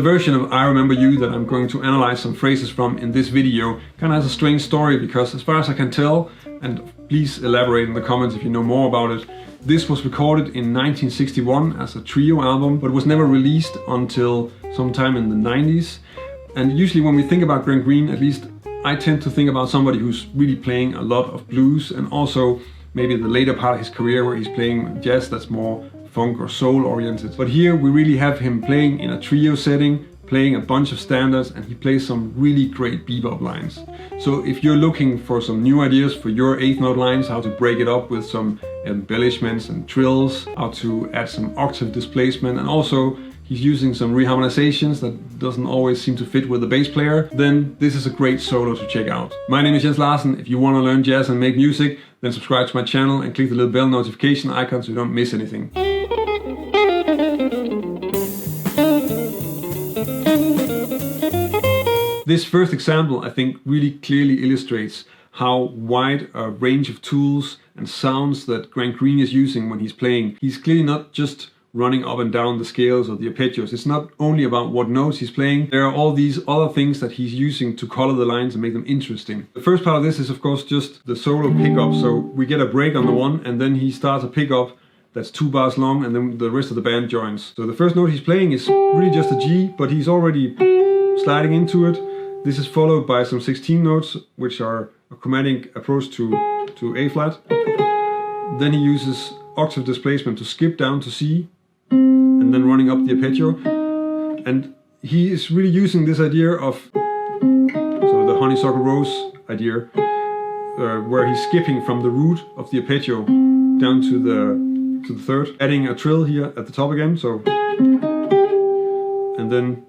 The version of I Remember You that I'm going to analyze some phrases from in this video kind of has a strange story, because as far as I can tell, and please elaborate in the comments if you know more about it, this was recorded in 1961 as a trio album, but was never released until sometime in the 90s. And usually when we think about Grant Green, at least I tend to think about somebody who's really playing a lot of blues, and also maybe the later part of his career where he's playing jazz that's more funk or soul oriented. But here we really have him playing in a trio setting, playing a bunch of standards, and he plays some really great bebop lines. So if you're looking for some new ideas for your eighth note lines, how to break it up with some embellishments and trills, how to add some octave displacement, and also he's using some reharmonizations that doesn't always seem to fit with the bass player, then this is a great solo to check out. My name is Jens Larsen. If you want to learn jazz and make music, then subscribe to my channel and click the little bell notification icon so you don't miss anything. This first example, I think, really clearly illustrates how wide a range of tools and sounds that Grant Green is using when he's playing. He's clearly not just running up and down the scales or the arpeggios. It's not only about what notes he's playing. There are all these other things that he's using to color the lines and make them interesting. The first part of this is of course just the solo pickup. So we get a break on the one, and then he starts a pickup that's 2 bars long, and then the rest of the band joins. So the first note he's playing is really just a G, but he's already sliding into it. This is followed by some 16 notes, which are a chromatic approach to A flat. Then he uses octave displacement to skip down to C, and then running up the arpeggio. And he is really using this idea of, so the honeysuckle rose idea, where he's skipping from the root of the arpeggio down to the third, adding a trill here at the top again, so, and then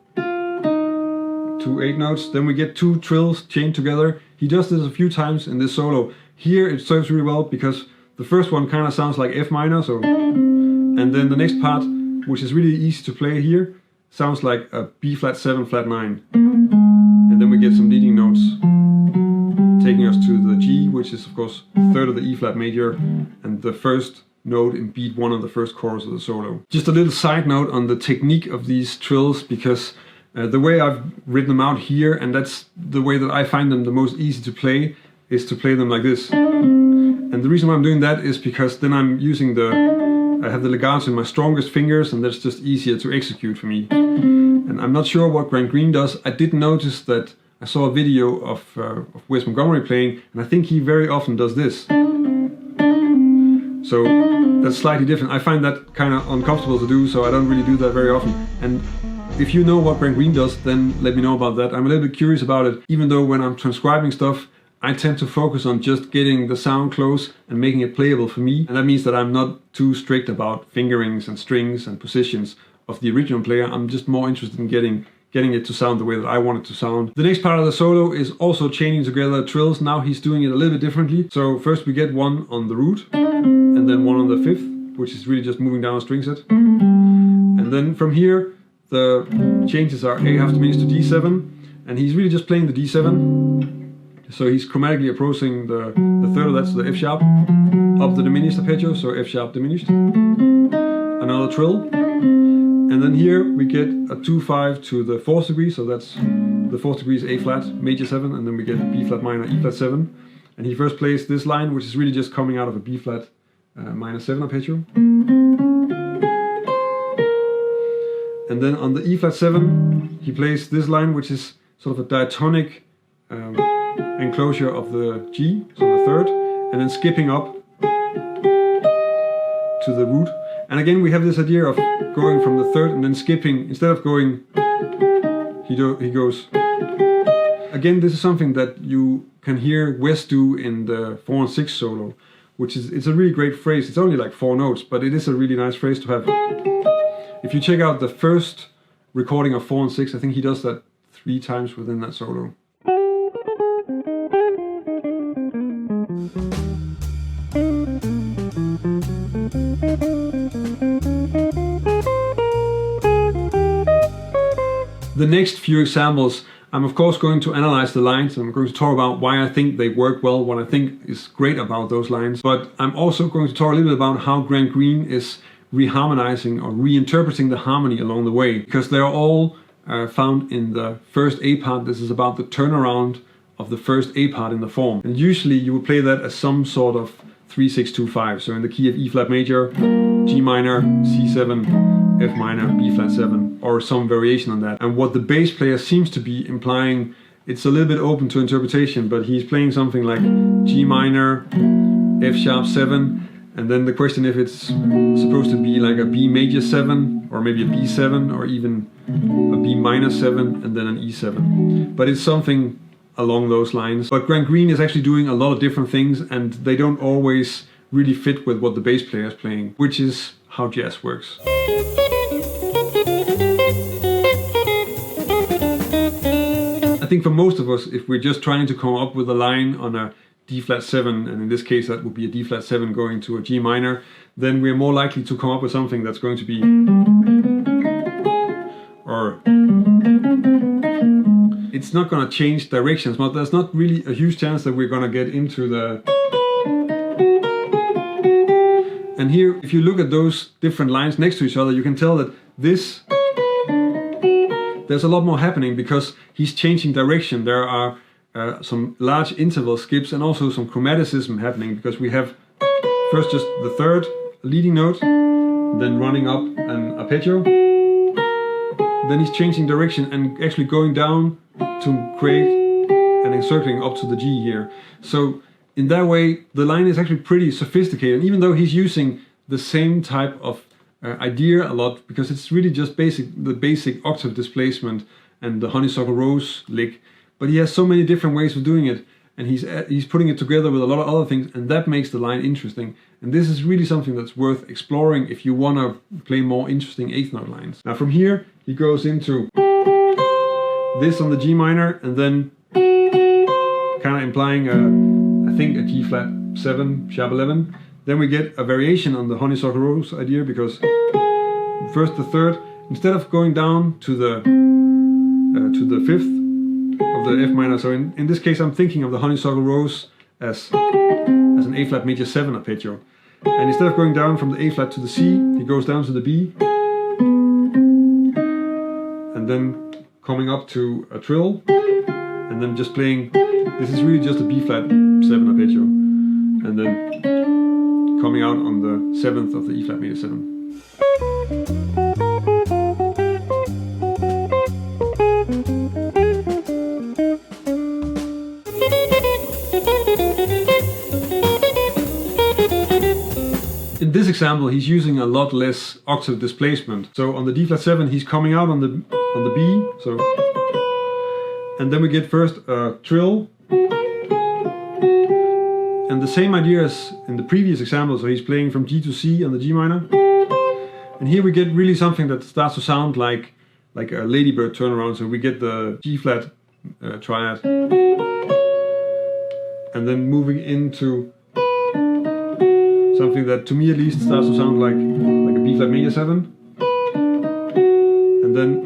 2 8 notes, then we get 2 trills chained together. He does this a few times in this solo. Here it serves really well because the first one kind of sounds like F minor, so, and then the next part, which is really easy to play here, sounds like a B flat 7 flat 9. And then we get some leading notes taking us to the G, which is of course the third of the E flat major and the first note in beat 1 of the first chorus of the solo. Just a little side note on the technique of these trills, because the way I've written them out here, and that's the way that I find them the most easy to play, is to play them like this. And the reason why I'm doing that is because then I'm using I have the legato in my strongest fingers, and that's just easier to execute for me. And I'm not sure what Grant Green does. I did notice that I saw a video of Wes Montgomery playing, and I think he very often does this. So that's slightly different. I find that kind of uncomfortable to do, so I don't really do that very often. And if you know what Grant Green does, then let me know about that. I'm a little bit curious about it, even though when I'm transcribing stuff, I tend to focus on just getting the sound close and making it playable for me. And that means that I'm not too strict about fingerings and strings and positions of the original player. I'm just more interested in getting it to sound the way that I want it to sound. The next part of the solo is also chaining together trills. Now he's doing it a little bit differently. So first we get one on the root, and then one on the fifth, which is really just moving down a string set. And then from here, the changes are A half diminished to D7, and he's really just playing the D7. So he's chromatically approaching the third of that, so the F sharp, up the diminished arpeggio, so F sharp diminished. Another trill. And then here we get a 2/5 to the 4th degree, so that's the 4th degree is A flat, major 7, and then we get B flat minor, E flat 7. And he first plays this line, which is really just coming out of a B flat minor 7 arpeggio. And then on the E flat 7, he plays this line, which is sort of a diatonic enclosure of the G, so the third, and then skipping up to the root. And again, we have this idea of going from the third and then skipping. Instead of going, he goes. Again, this is something that you can hear Wes do in the 4 and 6 solo, which is, it's a really great phrase. It's only like 4 notes, but it is a really nice phrase to have. If you check out the first recording of 4 and 6, I think he does that 3 times within that solo. The next few examples, I'm of course going to analyze the lines, and I'm going to talk about why I think they work well, what I think is great about those lines. But I'm also going to talk a little bit about how Grant Green is reharmonizing or reinterpreting the harmony along the way, because they're all found in the first A part. This is about the turnaround of the first A part in the form. And usually you would play that as some sort of 3-6-2-5. So in the key of E flat major, G minor, C7, F minor, B flat 7, or some variation on that. And what the bass player seems to be implying, it's a little bit open to interpretation, but he's playing something like G minor, F sharp 7, and then the question if it's supposed to be like a B major 7, or maybe a B7, or even a B minor 7, and then an E7. But it's something along those lines. But Grant Green is actually doing a lot of different things, and they don't always really fit with what the bass player is playing, which is how jazz works. I think for most of us, if we're just trying to come up with a line on a D flat 7, and in this case that would be a D flat 7 going to a G minor, then we're more likely to come up with something that's going to be, or it's not going to change directions, but there's not really a huge chance that we're going to get into the... And here, if you look at those different lines next to each other, you can tell that this, there's a lot more happening because he's changing direction. There are some large interval skips and also some chromaticism happening, because we have first just the third leading note, then running up an arpeggio, then he's changing direction and actually going down to create an encircling up to the G here. So in that way the line is actually pretty sophisticated, even though he's using the same type of idea a lot, because it's really just the basic octave displacement and the honeysuckle rose lick, but he has so many different ways of doing it, and he's putting it together with a lot of other things, and that makes the line interesting. And this is really something that's worth exploring if you want to play more interesting eighth note lines. Now from here he goes into this on the G minor, and then kind of implying I think a G flat 7 sharp 11. Then we get a variation on the honeysuckle rose idea, because first the third, instead of going down to the fifth of the F minor, so in this case I'm thinking of the honeysuckle rose as an A flat major 7 arpeggio, and instead of going down from the A flat to the C, he goes down to the B, and then coming up to a trill, and then just playing, this is really just a B flat 7 arpeggio, and then coming out on the 7th of the E flat major 7. In this example he's using a lot less octave displacement. So on the D flat 7 he's coming out on the B, so, and then we get first a trill, and the same idea as in the previous example, so he's playing from G to C on the G minor, and here we get really something that starts to sound like a Ladybird turnaround. So we get the G flat triad, and then moving into something that to me at least starts to sound like a B flat major 7, and then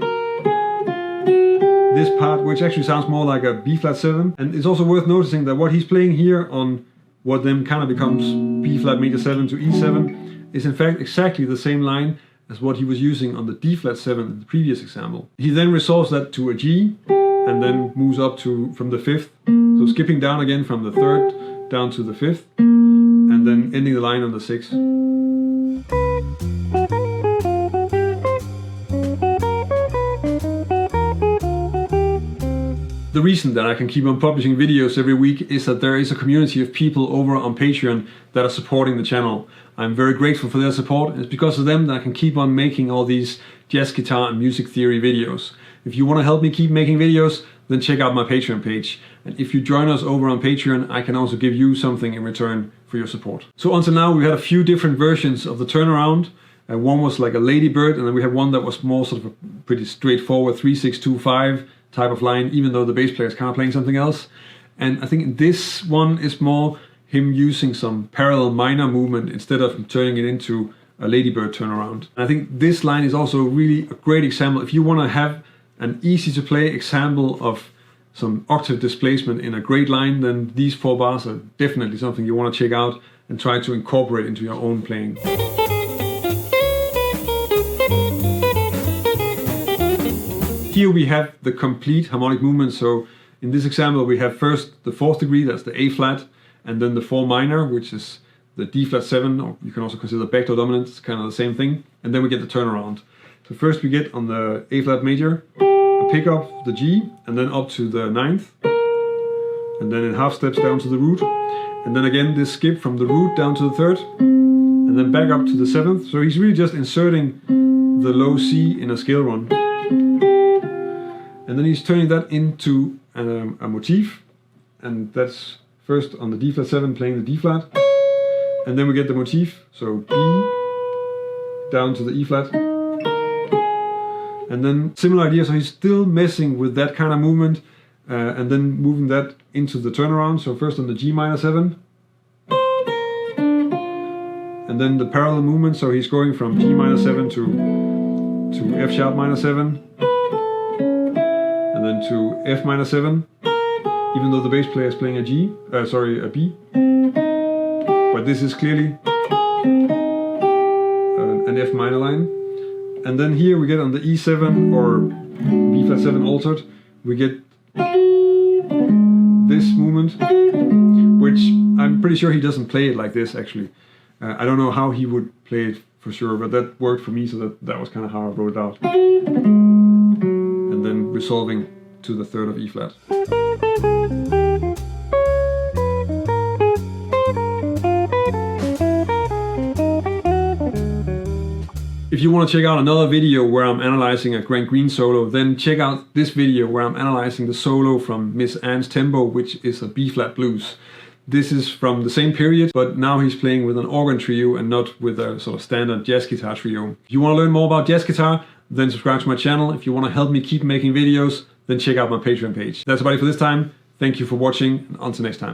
this part which actually sounds more like a B flat 7. And it's also worth noticing that what he's playing here on what then kind of becomes B flat major 7 to E7 is in fact exactly the same line as what he was using on the D flat 7 in the previous example. He then resolves that to a G, and then moves up to from the 5th, so skipping down again from the 3rd down to the 5th, and then ending the line on the 6th. The reason that I can keep on publishing videos every week is that there is a community of people over on Patreon that are supporting the channel. I'm very grateful for their support, and it's because of them that I can keep on making all these jazz guitar and music theory videos. If you want to help me keep making videos, then check out my Patreon page. And if you join us over on Patreon, I can also give you something in return for your support. So until now we had a few different versions of the turnaround. One was like a Ladybird, and then we have one that was more sort of a pretty straightforward 3-6-2-5 type of line, even though the bass player is kind of playing something else. And I think this one is more him using some parallel minor movement instead of turning it into a Ladybird turnaround. And I think this line is also really a great example. If you want to have an easy to play example of some octave displacement in a great line, then these 4 bars are definitely something you want to check out and try to incorporate into your own playing. Here we have the complete harmonic movement. So in this example, we have first the 4th degree, that's the A flat, and then the 4 minor, which is the D flat 7, or you can also consider backdoor dominant, it's kind of the same thing. And then we get the turnaround. So first we get on the A flat major, a pickup, the G, and then up to the 9th, and then in half steps down to the root, and then again this skip from the root down to the 3rd, and then back up to the 7th. So he's really just inserting the low C in a scale run. And then he's turning that into a motif, and that's first on the D flat 7 playing the D flat, and then we get the motif, so B down to the E flat, and then similar idea, so he's still messing with that kind of movement, and then moving that into the turnaround, so first on the G minor 7, and then the parallel movement, so he's going from G minor 7 to F sharp minor 7, and then to F minor 7, even though the bass player is playing a B. But this is clearly an F minor line. And then here we get on the E7 or B flat 7 altered, we get this movement, which I'm pretty sure he doesn't play it like this actually. I don't know how he would play it for sure, but that worked for me, so that was kind of how I wrote it out. And then resolving to the 3rd of E flat. If you want to check out another video where I'm analyzing a Grant Green solo, then check out this video where I'm analyzing the solo from Miss Anne's Tempo, which is a B flat blues. This is from the same period, but now he's playing with an organ trio and not with a sort of standard jazz guitar trio. If you want to learn more about jazz guitar, then subscribe to my channel. If you want to help me keep making videos, then check out my Patreon page. That's about it for this time. Thank you for watching, and until next time.